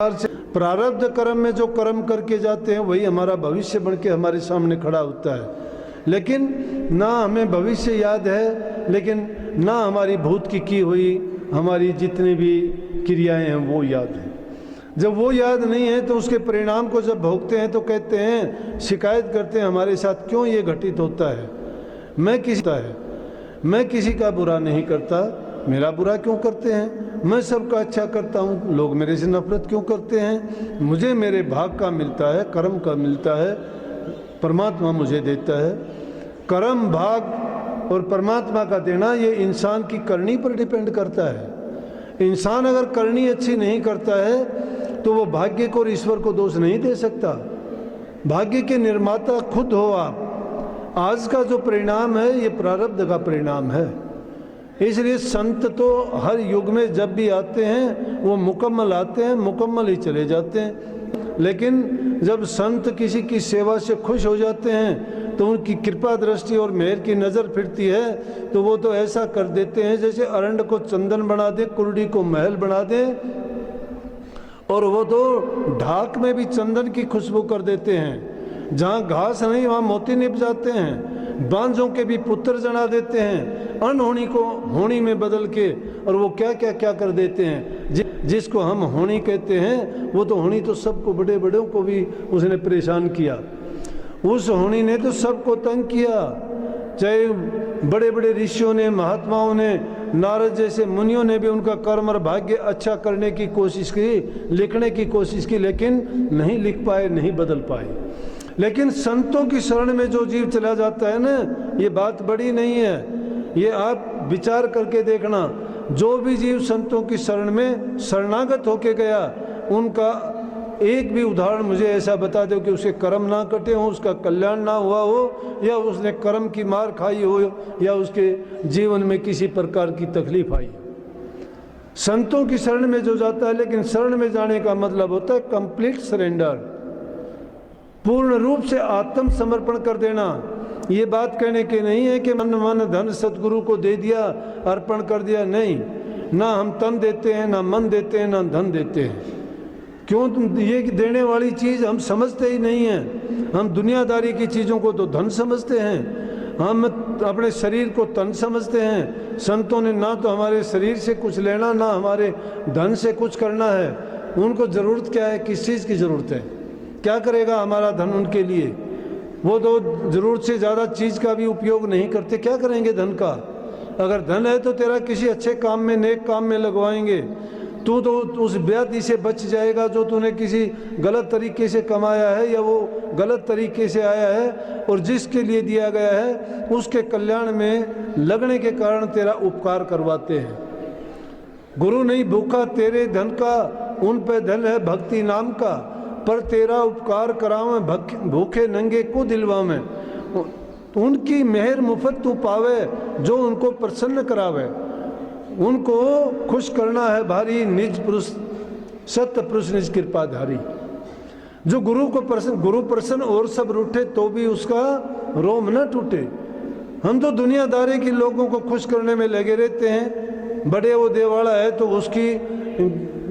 से प्रारब्ध कर्म में जो कर्म करके जाते हैं वही हमारा भविष्य बन के हमारे सामने खड़ा होता है। लेकिन ना हमें भविष्य याद है, लेकिन ना हमारी भूत की हुई हमारी जितनी भी क्रियाएं हैं वो याद है। जब वो याद नहीं है तो उसके परिणाम को जब भोगते हैं तो कहते हैं, शिकायत करते हैं हमारे साथ क्यों ये घटित होता है। मैं किसी का बुरा नहीं करता, मेरा बुरा क्यों करते हैं। मैं सबका अच्छा करता हूँ, लोग मेरे से नफरत क्यों करते हैं। मुझे मेरे भाग का मिलता है, कर्म का मिलता है, परमात्मा मुझे देता है। कर्म भाग और परमात्मा का देना ये इंसान की करनी पर डिपेंड करता है। इंसान अगर करनी अच्छी नहीं करता है तो वो भाग्य को और ईश्वर को दोष नहीं दे सकता। भाग्य के निर्माता खुद हो आप। आज का जो परिणाम है ये प्रारब्ध का परिणाम है। इसलिए संत तो हर युग में जब भी आते हैं वो मुकम्मल आते हैं, मुकम्मल ही चले जाते हैं। लेकिन जब संत किसी की सेवा से खुश हो जाते हैं तो उनकी कृपा दृष्टि और मेहर की नज़र फिरती है तो वो तो ऐसा कर देते हैं जैसे अरंड को चंदन बना दे, कुर्डी को महल बना दे, और वो तो ढाक में भी चंदन की खुशबू कर देते हैं। जहाँ घास नहीं वहाँ मोती निप जाते हैं। बांझों के भी पुत्र जना देते हैं, अनहोनी को होनी में बदल के, और वो क्या क्या क्या कर देते हैं। जिसको हम होनी कहते हैं वो तो होनी तो सबको, बड़े बड़ों को भी उसने परेशान किया। उस होनी ने तो सबको तंग किया। चाहे बड़े बड़े ऋषियों ने, महात्माओं ने, नारद जैसे मुनियों ने भी उनका कर्म और भाग्य अच्छा करने की कोशिश की, लिखने की कोशिश की, लेकिन नहीं लिख पाए, नहीं बदल पाए। लेकिन संतों की शरण में जो जीव चला जाता है ना, ये बात बड़ी नहीं है। ये आप विचार करके देखना, जो भी जीव संतों की शरण में शरणागत होके गया, उनका एक भी उदाहरण मुझे ऐसा बता दो कि उसके कर्म ना कटे हो, उसका कल्याण ना हुआ हो, या उसने कर्म की मार खाई हो, या उसके जीवन में किसी प्रकार की तकलीफ आई। संतों की शरण में जो जाता है, लेकिन शरण में जाने का मतलब होता है कंप्लीट सरेंडर, पूर्ण रूप से आत्म समर्पण कर देना। ये बात कहने के नहीं है कि मन धन सतगुरु को दे दिया, अर्पण कर दिया, नहीं। ना हम तन देते हैं, ना मन देते हैं, ना धन देते हैं। क्यों? ये देने वाली चीज़ हम समझते ही नहीं हैं। हम दुनियादारी की चीज़ों को तो धन समझते हैं, हम अपने शरीर को तन समझते हैं। संतों ने ना तो हमारे शरीर से कुछ लेना, ना हमारे धन से कुछ करना है। उनको ज़रूरत क्या है, किस चीज़ की ज़रूरत है, क्या करेगा हमारा धन उनके लिए। वो तो ज़रूरत से ज़्यादा चीज़ का भी उपयोग नहीं करते। क्या करेंगे धन का? अगर धन है तो तेरा किसी अच्छे काम में, नेक काम में लगवाएंगे। तू तो उस व्याधि से बच जाएगा जो तूने किसी गलत तरीके से कमाया है, या वो गलत तरीके से आया है, और जिसके लिए दिया गया है उसके कल्याण में लगने के कारण तेरा उपकार करवाते हैं। गुरु नहीं भूखा तेरे धन का, उन पे धन है भक्ति नाम का। पर तेरा उपकार करावे, भूखे नंगे को दिलवावे। उनकी मेहर मुफ्त तू पावे, जो उनको प्रसन्न करावे। उनको खुश करना है भारी, निज पुरुष सत्य पुरुष निज कृपाधारी। जो गुरु प्रसन्न और सब रूठे तो भी उसका रोम न टूटे। हम तो दुनियादारी के लोगों को खुश करने में लगे रहते हैं। बड़े वो देवाड़ा है तो उसकी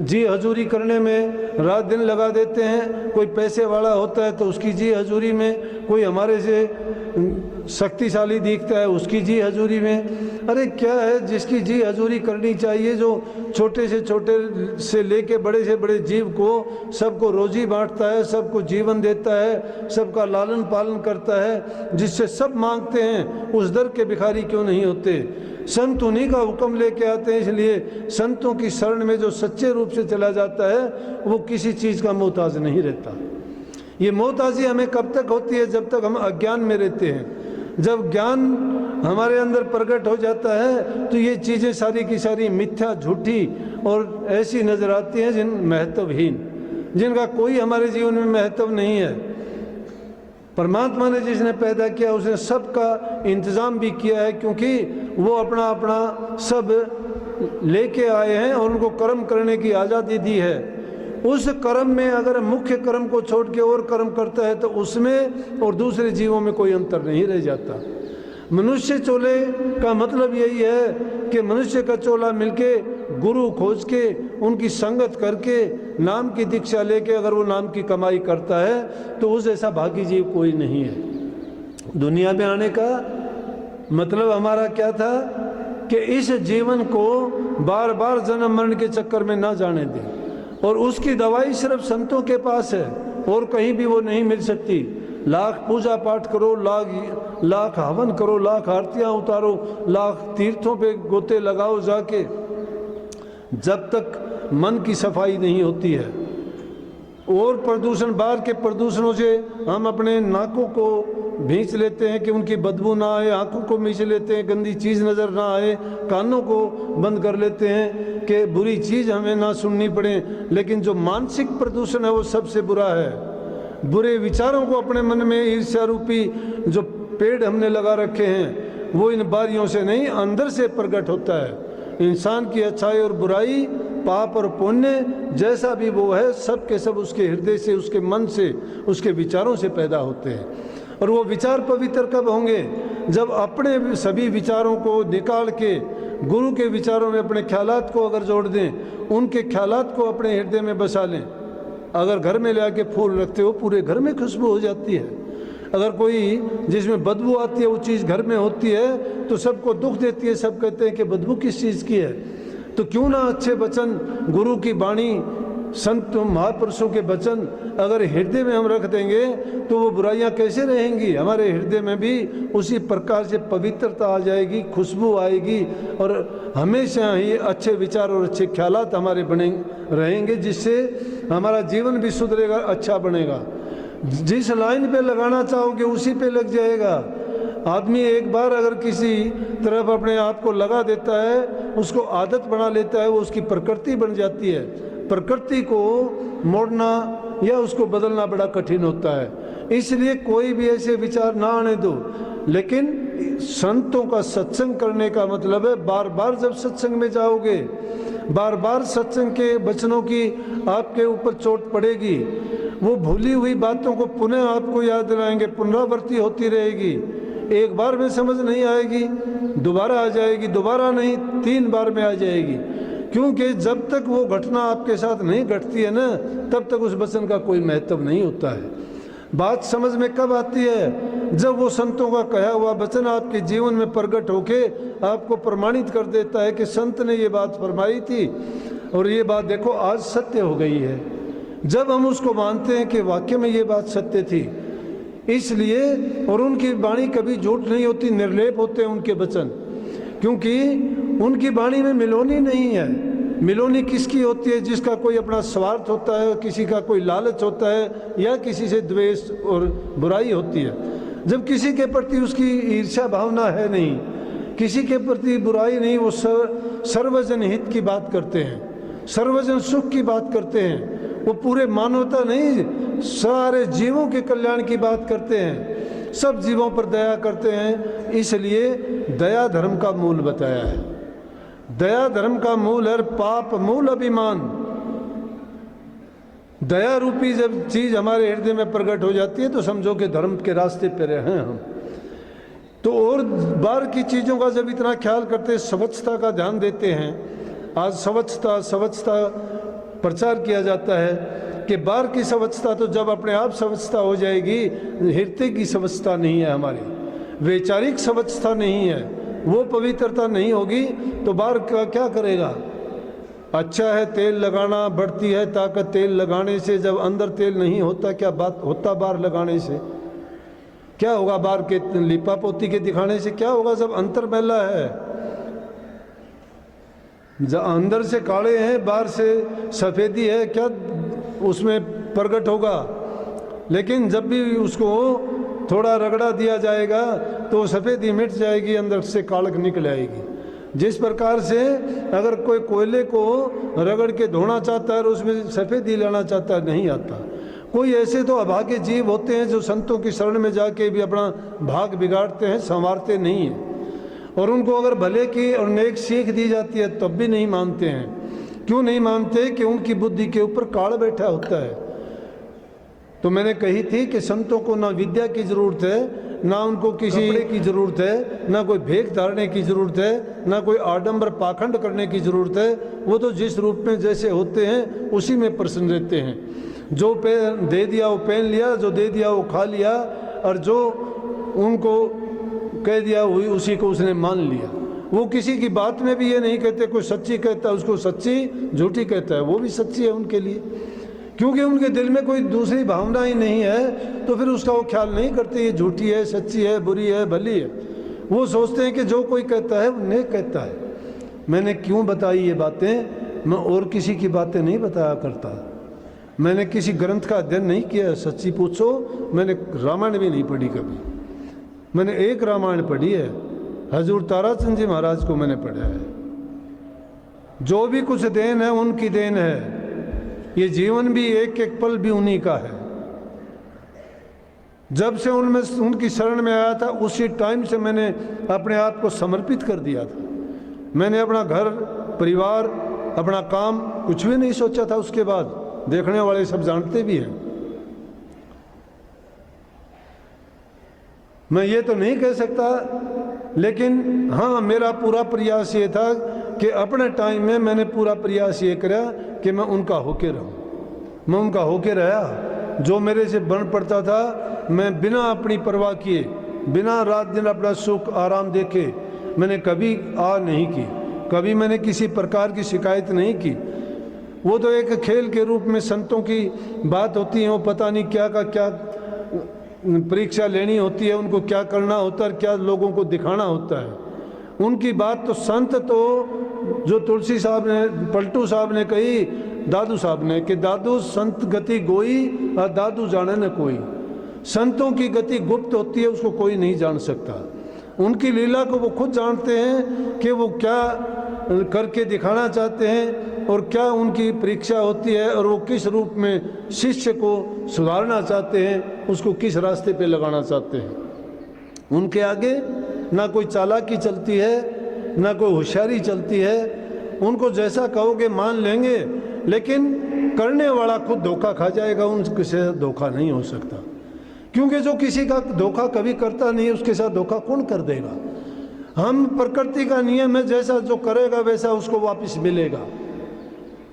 जी हजूरी करने में रात दिन लगा देते हैं। कोई पैसे वाला होता है तो उसकी जी हजूरी में, कोई हमारे से शक्तिशाली दिखता है उसकी जी हजूरी में। अरे क्या है, जिसकी जी हजूरी करनी चाहिए, जो छोटे से छोटे से लेके बड़े से बड़े जीव को, सबको रोजी बांटता है, सबको जीवन देता है, सबका लालन पालन करता है, जिससे सब मांगते हैं, उस दर के भिखारी क्यों नहीं होते। संत उन्हीं का हुक्म लेके आते हैं। इसलिए संतों की शरण में जो सच्चे रूप से चला जाता है वो किसी चीज़ का मोहताज नहीं रहता। ये मोहताजी हमें कब तक होती है? जब तक हम अज्ञान में रहते हैं। जब ज्ञान हमारे अंदर प्रकट हो जाता है तो ये चीज़ें सारी की सारी मिथ्या, झूठी और ऐसी नज़र आती हैं जिन महत्वहीन, जिनका कोई हमारे जीवन में महत्व नहीं है। परमात्मा ने जिसने पैदा किया उसने सबका इंतज़ाम भी किया है, क्योंकि वो अपना अपना सब लेके आए हैं और उनको कर्म करने की आज़ादी दी है। उस कर्म में अगर मुख्य कर्म को छोड़ के और कर्म करता है तो उसमें और दूसरे जीवों में कोई अंतर नहीं रह जाता। मनुष्य चोले का मतलब यही है कि मनुष्य का चोला मिलके गुरु खोज के उनकी संगत करके नाम की दीक्षा लेके अगर वो नाम की कमाई करता है तो उस जैसा भागी जीव कोई नहीं है। दुनिया में आने का मतलब हमारा क्या था कि इस जीवन को बार बार जन्म मरण के चक्कर में ना जाने दें, और उसकी दवाई सिर्फ संतों के पास है और कहीं भी वो नहीं मिल सकती। लाख पूजा पाठ करो, लाख हवन करो, लाख आरतियाँ उतारो, लाख तीर्थों पे गोते लगाओ जाके, जब तक मन की सफाई नहीं होती है और प्रदूषण बाहर के प्रदूषणों से हम अपने नाकों को भींच लेते हैं कि उनकी बदबू ना आए, आंखों को मींच लेते हैं गंदी चीज़ नज़र ना आए, कानों को बंद कर लेते हैं कि बुरी चीज़ हमें ना सुननी पड़े। लेकिन जो मानसिक प्रदूषण है वो सबसे बुरा है। बुरे विचारों को अपने मन में, ईर्ष्या रूपी जो पेड़ हमने लगा रखे हैं वो इन बारियों से नहीं अंदर से प्रकट होता है। इंसान की अच्छाई और बुराई, पाप और पुण्य जैसा भी वो है, सब के सब उसके हृदय से, उसके मन से, उसके विचारों से पैदा होते हैं। और वो विचार पवित्र कब होंगे? जब अपने सभी विचारों को निकाल के गुरु के विचारों में अपने ख्यालात को अगर जोड़ दें, उनके ख्यालात को अपने हृदय में बसा लें। अगर घर में ले आके फूल रखते हो, पूरे घर में खुशबू हो जाती है। अगर कोई जिसमें बदबू आती है वो चीज़ घर में होती है तो सबको दुख देती है, सब कहते हैं कि बदबू किस चीज़ की है। तो क्यों ना अच्छे वचन, गुरु की वाणी, संत महापुरुषों के वचन अगर हृदय में हम रख देंगे तो वो बुराइयां कैसे रहेंगी? हमारे हृदय में भी उसी प्रकार से पवित्रता आ जाएगी, खुशबू आएगी और हमेशा ही अच्छे विचार और अच्छे ख्यालात हमारे बने रहेंगे, जिससे हमारा जीवन भी सुधरेगा, अच्छा बनेगा। जिस लाइन पे लगाना चाहोगे उसी पे लग जाएगा। आदमी एक बार अगर किसी तरफ अपने आप को लगा देता है, उसको आदत बना लेता है, वो उसकी प्रकृति बन जाती है। प्रकृति को मोड़ना या उसको बदलना बड़ा कठिन होता है। इसलिए कोई भी ऐसे विचार ना आने दो। लेकिन संतों का सत्संग करने का मतलब है बार बार जब सत्संग में जाओगे, बार बार सत्संग के वचनों की आपके ऊपर चोट पड़ेगी, वो भूली हुई बातों को पुनः आपको याद दिलाएंगे, पुनरावृत्ति होती रहेगी। एक बार में समझ नहीं आएगी, दोबारा आ जाएगी, दोबारा नहीं 3 बार में आ जाएगी। क्योंकि जब तक वो घटना आपके साथ नहीं घटती है ना, तब तक उस वचन का कोई महत्व नहीं होता है। बात समझ में कब आती है? जब वो संतों का कहा हुआ वचन आपके जीवन में प्रकट होके आपको प्रमाणित कर देता है कि संत ने ये बात फरमाई थी और ये बात देखो आज सत्य हो गई है। जब हम उसको मानते हैं कि वाकई में ये बात सत्य थी, इसलिए, और उनकी वाणी कभी झूठ नहीं होती, निर्लेप होते हैं उनके वचन, क्योंकि उनकी वाणी में मिलोनी नहीं है। मिलोनी किसकी होती है? जिसका कोई अपना स्वार्थ होता है, किसी का कोई लालच होता है, या किसी से द्वेष और बुराई होती है। जब किसी के प्रति उसकी ईर्ष्या भावना है नहीं, किसी के प्रति बुराई नहीं, वो सर्वजन हित की बात करते हैं, सर्वजन सुख की बात करते हैं, वो पूरे मानवता नहीं, सारे जीवों के कल्याण की बात करते हैं, सब जीवों पर दया करते हैं। इसलिए दया धर्म का मूल बताया है। दया धर्म का मूल है, पाप मूल अभिमान। दया रूपी जब चीज हमारे हृदय में प्रकट हो जाती है तो समझो कि धर्म के रास्ते पर हैं हम। तो और बाहर की चीज़ों का जब इतना ख्याल करते हैं, स्वच्छता का ध्यान देते हैं। आज स्वच्छता प्रचार किया जाता है कि बाहर की स्वच्छता तो जब अपने आप स्वच्छता हो जाएगी, हृदय की स्वच्छता नहीं है हमारी, वैचारिक स्वच्छता नहीं है, वो पवित्रता नहीं होगी तो बाहर का क्या करेगा? अच्छा है तेल लगाना, बढ़ती है ताकत तेल लगाने से, जब अंदर तेल नहीं होता क्या बात होता? बाहर लगाने से क्या होगा? बाहर के लिपा पोती के दिखाने से क्या होगा? जब अंतर मैला है, जब अंदर से काले हैं, बाहर से सफ़ेदी है, क्या उसमें प्रकट होगा? लेकिन जब भी उसको थोड़ा रगड़ा दिया जाएगा तो सफ़ेदी मिट जाएगी, अंदर से कालक निकल आएगी। जिस प्रकार से अगर कोई कोयले को रगड़ के धोना चाहता है और उसमें सफ़ेदी लाना चाहता है, नहीं आता। कोई ऐसे तो अभागे जीव होते हैं जो संतों की शरण में जाके भी अपना भाग बिगाड़ते हैं, संवारते नहीं हैं, और उनको अगर भले की और नेक सीख दी जाती है तब भी नहीं मानते हैं। क्यों नहीं मानते? कि उनकी बुद्धि के ऊपर काल बैठा होता है। तो मैंने कही थी कि संतों को ना विद्या की ज़रूरत है, ना उनको किसी कपड़े की ज़रूरत है, ना कोई भेख धारने की ज़रूरत है, ना कोई आडंबर पाखंड करने की ज़रूरत है। वो तो जिस रूप में जैसे होते हैं उसी में प्रसन्न रहते हैं। जो दे दिया वो पहन लिया, जो दे दिया वो खा लिया, और जो उनको कह दिया वही उसी को उसने मान लिया। वो किसी की बात में भी ये नहीं कहते, कोई सच्ची कहता है उसको सच्ची, झूठी कहता है वो भी सच्ची है उनके लिए, क्योंकि उनके दिल में कोई दूसरी भावना ही नहीं है। तो फिर उसका वो ख्याल नहीं करते ये झूठी है, सच्ची है, बुरी है, भली है। वो सोचते हैं कि जो कोई कहता है वो नेक कहता है। मैंने क्यों बताई ये बातें? मैं और किसी की बातें नहीं बताया करता, मैंने किसी ग्रंथ का अध्ययन नहीं किया। सच्ची पूछो, मैंने रामायण भी नहीं पढ़ी कभी। मैंने एक रामायण पढ़ी है, हजूर ताराचंद जी महाराज को मैंने पढ़ा है। जो भी कुछ देन है उनकी देन है, ये जीवन भी एक एक पल भी उन्हीं का है। जब से उनमें उनकी शरण में आया था उसी टाइम से मैंने अपने आप को समर्पित कर दिया था। मैंने अपना घर परिवार अपना काम कुछ भी नहीं सोचा था। उसके बाद देखने वाले सब जानते भी हैं। मैं ये तो नहीं कह सकता, लेकिन हाँ मेरा पूरा प्रयास ये था कि अपने टाइम में मैंने पूरा प्रयास ये करा कि मैं उनका होके रहूं। मैं उनका होके रहा। जो मेरे से बन पड़ता था मैं बिना अपनी परवाह किए, बिना रात दिन अपना सुख आराम देखे मैंने कभी नहीं की। कभी मैंने किसी प्रकार की शिकायत नहीं की। वो तो एक खेल के रूप में संतों की बात होती है, वो पता नहीं क्या का क्या परीक्षा लेनी होती है, उनको क्या करना होता है, क्या लोगों को दिखाना होता है। उनकी बात तो संत तो जो तुलसी साहब ने, पलटू साहब ने कही, दादू साहब ने, कि दादू संत गति गोई और दादू जाने न कोई। संतों की गति गुप्त होती है, उसको कोई नहीं जान सकता। उनकी लीला को वो खुद जानते हैं कि वो क्या करके दिखाना चाहते हैं और क्या उनकी परीक्षा होती है, और वो किस रूप में शिष्य को सुधारना चाहते हैं, उसको किस रास्ते पे लगाना चाहते हैं। उनके आगे ना कोई चालाकी चलती है, ना कोई होशियारी चलती है। उनको जैसा कहोगे मान लेंगे, लेकिन करने वाला खुद धोखा खा जाएगा, उनके साथ धोखा नहीं हो सकता। क्योंकि जो किसी का धोखा कभी करता नहीं है उसके साथ धोखा कौन कर देगा। हम प्रकृति का नियम है, जैसा जो करेगा वैसा उसको वापस मिलेगा।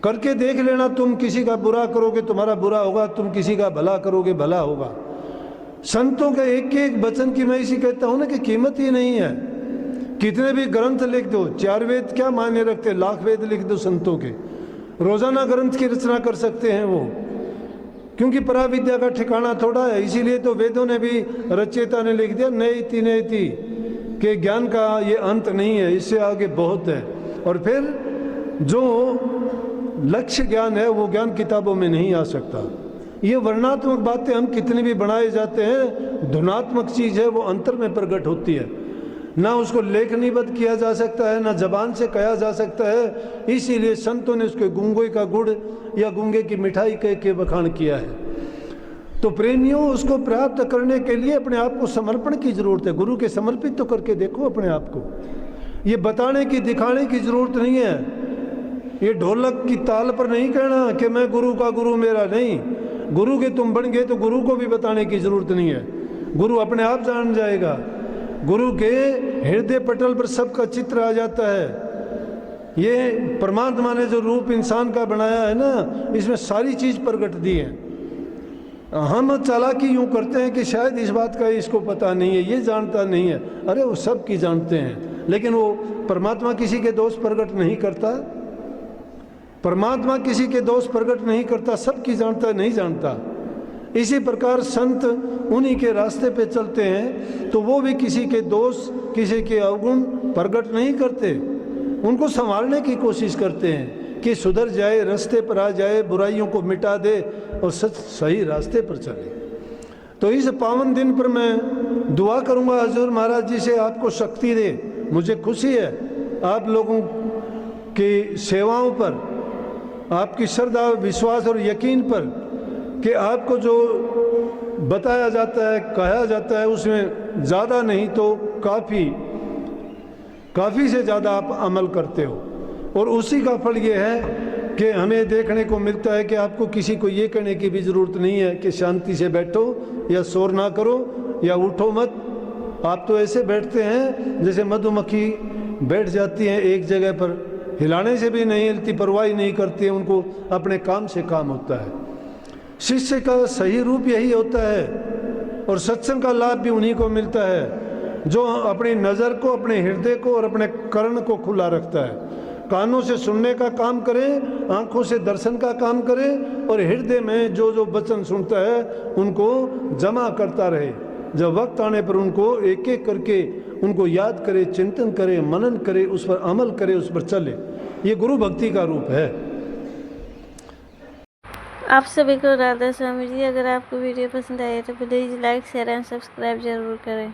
करके देख लेना, तुम किसी का बुरा करोगे तुम्हारा बुरा होगा, तुम किसी का भला करोगे भला होगा। संतों के एक एक वचन की मैं इसी कहता हूं ना कि कीमत ही नहीं है। कितने भी ग्रंथ लिख दो, 4 वेद क्या मायने रखते, लाख वेद लिख दो संतों के, रोजाना ग्रंथ की रचना कर सकते हैं वो, क्योंकि पराविद्या का ठिकाना थोड़ा है। इसीलिए तो वेदों ने भी, रचयिता ने लिख दिया नयति नयति, के ज्ञान का ये अंत नहीं है, इससे आगे बहुत है। और फिर जो लक्ष्य ज्ञान है वो ज्ञान किताबों में नहीं आ सकता। ये वर्णात्मक बातें हम कितनी भी बनाए जाते हैं, धुनात्मक चीज़ है, वो अंतर में प्रकट होती है। ना उसको लेखनीबद्ध किया जा सकता है, ना जबान से कहा जा सकता है। इसीलिए संतों ने उसके गुंगे का गुड़ या गुंगे की मिठाई कह के बखान किया है। तो प्रेमियों, उसको प्राप्त करने के लिए अपने आप को समर्पण की जरूरत है। गुरु के समर्पित तो करके देखो अपने आप को। ये बताने की दिखाने की जरूरत नहीं है। ये ढोलक की ताल पर नहीं कहना कि मैं गुरु का गुरु मेरा नहीं। गुरु के तुम बन गए तो गुरु को भी बताने की जरूरत नहीं है, गुरु अपने आप जान जाएगा। गुरु के हृदय पटल पर सबका चित्र आ जाता है। ये परमात्मा ने जो रूप इंसान का बनाया है ना, इसमें सारी चीज प्रकट दी है। हम चालाकी यूं करते हैं कि शायद इस बात का इसको पता नहीं है, ये जानता नहीं है। अरे वो सब की जानते हैं, लेकिन वो परमात्मा किसी के दोष प्रकट नहीं करता। परमात्मा किसी के दोष प्रकट नहीं करता, सब की जानता नहीं जानता। इसी प्रकार संत उन्हीं के रास्ते पे चलते हैं तो वो भी किसी के दोष, किसी के अवगुण प्रकट नहीं करते, उनको संभालने की कोशिश करते हैं कि सुधर जाए, रास्ते पर आ जाए, बुराइयों को मिटा दे और सही रास्ते पर चले। तो इस पावन दिन पर मैं दुआ करूंगा हजूर महाराज जी से आपको शक्ति दे। मुझे खुशी है आप लोगों की सेवाओं पर, आपकी श्रद्धा, विश्वास और यकीन पर कि आपको जो बताया जाता है, कहा जाता है, उसमें ज़्यादा नहीं तो काफ़ी से ज़्यादा आप अमल करते हो। और उसी का फल ये है कि हमें देखने को मिलता है कि आपको किसी को ये कहने की भी ज़रूरत नहीं है कि शांति से बैठो या शोर ना करो या उठो मत आप तो ऐसे बैठते हैं जैसे मधुमक्खी बैठ जाती हैं एक जगह पर, हिलाने से भी नहीं हिलती, परवाह नहीं करती है, उनको अपने काम से काम होता है। शिष्य का सही रूप यही होता है, और सत्संग का लाभ भी उन्हीं को मिलता है जो अपनी नज़र को, अपने हृदय को और अपने कर्ण को खुला रखता है। कानों से सुनने का काम करें, आंखों से दर्शन का काम करें, और हृदय में जो जो वचन सुनता है उनको जमा करता रहे। जब वक्त आने पर उनको एक एक करके उनको याद करे, चिंतन करे, मनन करे, उस पर अमल करे, उस पर चले। ये गुरु भक्ति का रूप है। आप सभी को राधा स्वामी जी। अगर आपको वीडियो पसंद आए तो please like, share and subscribe जरूर करें।